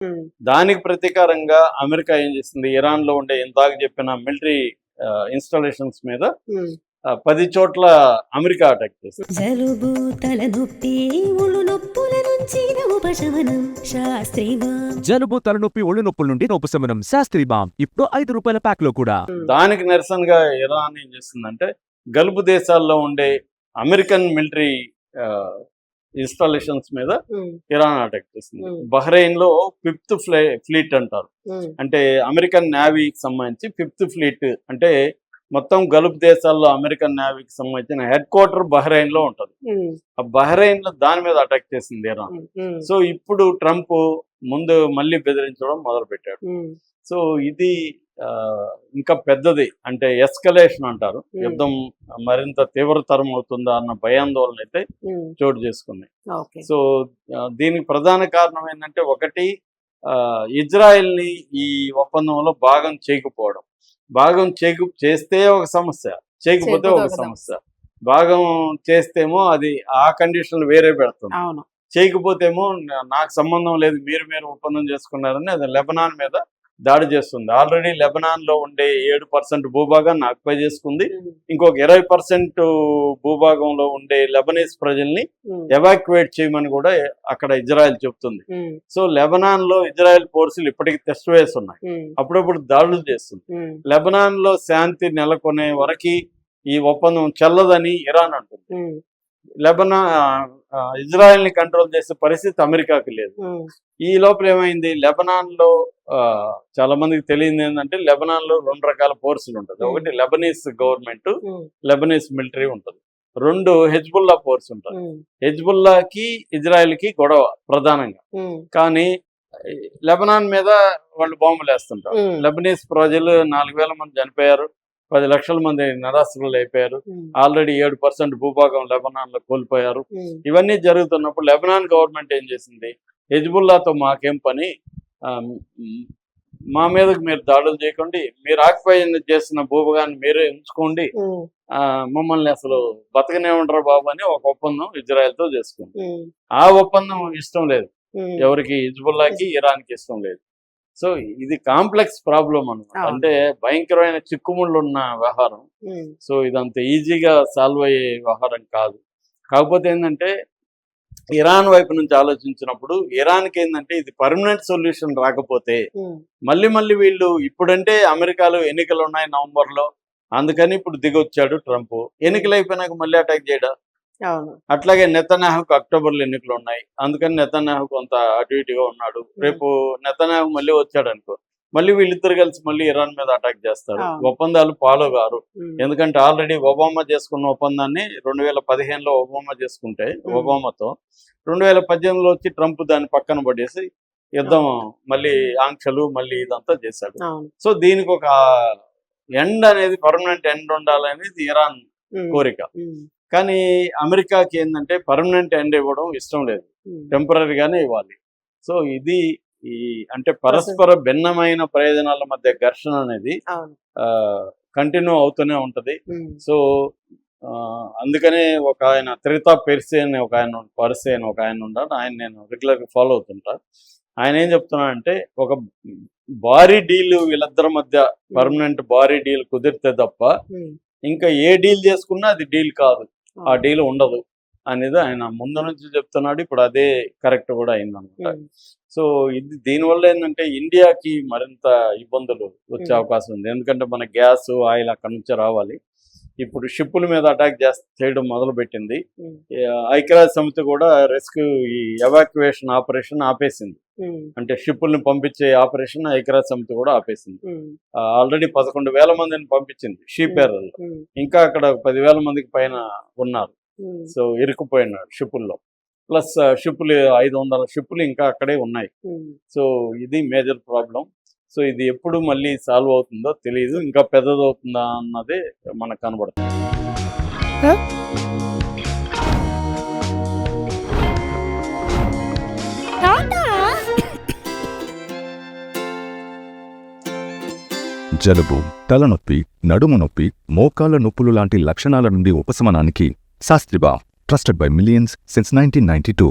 హ్మ్. దానికి ప్రతీకారంగా అమెరికా ఏం చేసింది, ఇరాన్లో ఉండే ఇందాక చెప్పిన మిలిటరీ ఇన్స్టాలేషన్స్ మీద హ్మ్. 10 చోట్ల అమెరికా అటాక్ చేసింది. జలుబు తలనొప్పి ఒళ్ళు నొప్పుల నుంచి ఉపశమనం శాస్త్రీవా. జలుబు తలనొప్పి ఒళ్ళు నొప్పుల నుండి ఉపశమనం శాస్త్రీ బామ్ ఇప్పుడు ₹5 ప్యాక్ లో కూడా. దానికి నిరసనగా ఇరాన్ ఏం చేస్తుందంటే గల్ఫ్ దేశాల్లో ఉండే అమెరికన్ మిలిటరీ ఇన్స్టాలేషన్స్ మీద హ్మ్. ఇరాన్ అటాక్ చేసింది. Hmm. బహ్రెయిన్ లో 5th ఫ్లీట్ అంటారు. హ్మ్. అంటే అమెరికన్ నేవీకి సంబంధించి 5th ఫ్లీట్ అంటే మొత్తం గల్ఫ్ దేశాల్లో అమెరికన్ నేవీకి సంబంధించిన హెడ్ క్వార్టర్ బహ్రెయిన్ లో ఉంటుంది. హ్మ్. ఆ బహ్రెయిన్ లో దాని మీద అటాక్ చేసింది ఇరాన్. హ్మ్. సో ఇప్పుడు ట్రంప్ ముందు మళ్ళీ బెదిరించడం మొదలు పెట్టాడు. హ్మ్. సో ఇది ఇంకా పెద్దది, అంటే ఎస్కలేషన్ అంటారు, యుద్ధం మరింత తీవ్రతరం అవుతుందా అన్న భయాందోళన అయితే హ్మ్. చోటు చేసుకున్నాయి. ఓకే. సో దీనికి ప్రధాన కారణం ఏంటంటే ఒకటి, ఇజ్రాయెల్ని ఈ ఒప్పందంలో భాగం చేయకపోవడం. భాగం చేస్తే ఒక సమస్య, చేయకపోతే ఒక సమస్య. భాగం చేస్తేమో అది ఆ కండిషన్లు వేరే పెడుతుంది, అవును. చేయకపోతేమో నాకు సంబంధం లేదు, మీరు ఒప్పందం చేసుకున్నారని అది లెబనాన్ మీద దాడి చేస్తుంది. ఆల్రెడీ లెబనాన్లో ఉండే 7% భూభాగాన్ని ఆక్యుపై చేసుకుంది. హ్మ్. ఇంకొక 20% భూభాగంలో ఉండే లెబనీస్ ప్రజల్ని హ్మ్. ఎవాక్యువేట్ చేయమని కూడా అక్కడ ఇజ్రాయెల్ చెప్తుంది. హ్మ్. సో లెబనాన్లో ఇజ్రాయెల్ ఫోర్సులు ఇప్పటికీ టెస్ట్ వేస్తున్నాయి, హ్మ్. అప్పుడప్పుడు దాడులు చేస్తుంది. హ్మ్. లెబనాన్లో శాంతి నెలకొనే వరకు ఈ ఒప్పందం చెల్లదని ఇరాన్ అంటుంది. హ్మ్. ఇజ్రాయెల్ని కంట్రోల్ చేసే పరిస్థితి అమెరికాకి లేదు. హ్మ్. ఈ లోపల ఏమైంది, లెబనాన్లో చాలా మందికి తెలియదు ఏంటంటే లెబనాన్లో 2 రకాల ఫోర్సులు ఉంటుంది. ఒకటి లెబనీస్ గవర్నమెంట్, హ్మ్. లెబనీస్ మిలిటరీ ఉంటుంది. 2 హెజ్బుల్లా ఫోర్స్ ఉంటుంది. హ్మ్. హెజ్బుల్లాకి ఇజ్రాయెల్కి గొడవ ప్రధానంగా. హ్మ్. కానీ లెబనాన్ మీద వాళ్ళు బాంబులు వేస్తుంటారు. హ్మ్. లెబనీస్ ప్రజలు 4,000 మంది చనిపోయారు, 10 లక్షల మంది నిరాశ్రులు అయిపోయారు. హ్మ్. ఆల్రెడీ 7% భూభాగం లెబనాన్లో కోల్పోయారు. హ్మ్. ఇవన్నీ జరుగుతున్నప్పుడు లెబనాన్ గవర్నమెంట్ ఏం చేసింది, హెజ్బుల్లాతో మాకేం పని, ఆ, మ్, మా మీదకి మీరు దాడులు చేయకండి, మీరు ఆక్యుపై చేసిన భూభాగాన్ని మీరే ఉంచుకోండి, హ్మ్. మమ్మల్ని అసలు బతకనేమంటారు బాబు అని ఒక ఒప్పందం ఇజ్రాయెల్తో చేసుకుంది. హ్మ్. ఆ ఒప్పందం ఇష్టం లేదు హ్మ్. ఎవరికి, హిజ్బుల్లాకి ఇరాన్కి ఇష్టం లేదు. సో ఇది కాంప్లెక్స్ ప్రాబ్లం అనమాట, అవును. అంటే భయంకరమైన చిక్కుముళ్ళు ఉన్న వ్యవహారం. హ్మ్. సో ఇదంత ఈజీగా సాల్వ్ అయ్యే వ్యవహారం కాదు. కాకపోతే ఏంటంటే ఇరాన్ వైపు నుంచి ఆలోచించినప్పుడు ఇరాన్కి ఏంటంటే ఇది పర్మనెంట్ సొల్యూషన్ రాకపోతే హ్మ్. మళ్ళీ వీళ్ళు ఇప్పుడంటే అమెరికాలో ఎన్నికలు ఉన్నాయి నవంబర్లో, అందుకని ఇప్పుడు దిగొచ్చాడు ట్రంప్. ఎన్నికలు అయిపోయినాక మళ్ళీ అటాక్ చేయడా? అవును. అట్లాగే నెతన్యాహుకు అక్టోబర్లో ఎన్నికలు ఉన్నాయి, అందుకని నెతన్యాహు కొంత అటు ఇటుగా ఉన్నాడు. రేపు నెతన్యాహు మళ్ళీ వచ్చాడు అనుకో, మళ్ళీ వీళ్ళిద్దరు కలిసి మళ్ళీ ఇరాన్ మీద అటాక్ చేస్తారు. అవును. ఒప్పందాలు ఫాలో గారు. హ్మ్. ఎందుకంటే ఆల్రెడీ ఒబామా చేసుకున్న ఒప్పందాన్ని 2015లో ఒబామా చేసుకుంటే ఒబామాతో 2018లో వచ్చి ట్రంప్ దాన్ని పక్కన పడేసి యుద్ధం మళ్ళీ ఆంక్షలు మళ్ళీ ఇదంతా చేశాడు. అవును. సో దీనికి ఒక ఎండ్ అనేది, పర్మనెంట్ ఎండ్ ఉండాలనేది ఇరాన్ హ్మ్. కోరిక. హ్మ్. కానీ అమెరికాకి ఏంటంటే పర్మనెంట్ ఎండ్ ఇవ్వడం ఇష్టం లేదు, హ్మ్. టెంపరీగానే ఇవ్వాలి. సో ఇది ఈ అంటే పరస్పర భిన్నమైన ప్రయోజనాల మధ్య ఘర్షణ అనేది అవును. కంటిన్యూ అవుతూనే ఉంటుంది. హ్మ్. సో అందుకనే ఒక ఆయన త్రితా పెర్సే అని ఒక ఆయన, పర్సే అని ఒక ఆయన ఉంటారు, ఆయన నేను రెగ్యులర్గా ఫాలో అవుతుంటా. ఆయన ఏం చెప్తున్నాడంటే ఒక భారీ డీల్ వీళ్ళిద్దరి మధ్య పర్మనెంట్ భారీ డీల్ కుదిరితే తప్ప హ్మ్. ఇంకా ఏ డీల్ చేసుకున్నా అది డీల్ కాదు, ఆ డీల్ ఉండదు అనేది ఆయన ముందు నుంచి చెప్తున్నాడు. ఇప్పుడు అదే కరెక్ట్ కూడా అయిందనమాట. హ్మ్. సో ఇది దీనివల్ల ఏంటంటే ఇండియాకి మరింత ఇబ్బందులు వచ్చే అవకాశం ఉంది. ఎందుకంటే మన గ్యాస్ ఆయిల్ అక్కడ నుంచే రావాలి. ఇప్పుడు షిప్పుల మీద అటాక్ చేయడం మొదలుపెట్టింది. హ్మ్. ఐక్యరాజ్య సమితి కూడా రెస్క్యూ ఈ ఎవాక్యువేషన్ ఆపరేషన్ ఆపేసింది. హ్మ్. అంటే షిప్పుల్ని పంపించే ఆపరేషన్ ఐక్యరాజ్య సమితి కూడా ఆపేసింది. హ్మ్. ఆల్రెడీ 11,000 మందిని పంపించింది షీపేర్లలో, హ్మ్. ఇంకా అక్కడ 10,000 మందికి పైన ఉన్నారు. హ్మ్. సో ఇరుక్కుపోయినాడు షిప్పుల్లో, ప్లస్ షిప్పులు 500 షిప్పులు ఇంకా అక్కడే ఉన్నాయి. హ్మ్. సో ఇది మేజర్ ప్రాబ్లం. సో ఇది ఎప్పుడు మళ్ళీ సాల్వ్ అవుతుందో తెలియదు, ఇంకా పెద్దదవుతుందా అన్నదే మనకు కనబడుతుంది. జలుబు, తలనొప్పి, నడుము నొప్పి, మోకాళ్ళ నొప్పులు లాంటి లక్షణాల నుండి ఉపశమనానికి Shastri balm trusted by millions since 1992.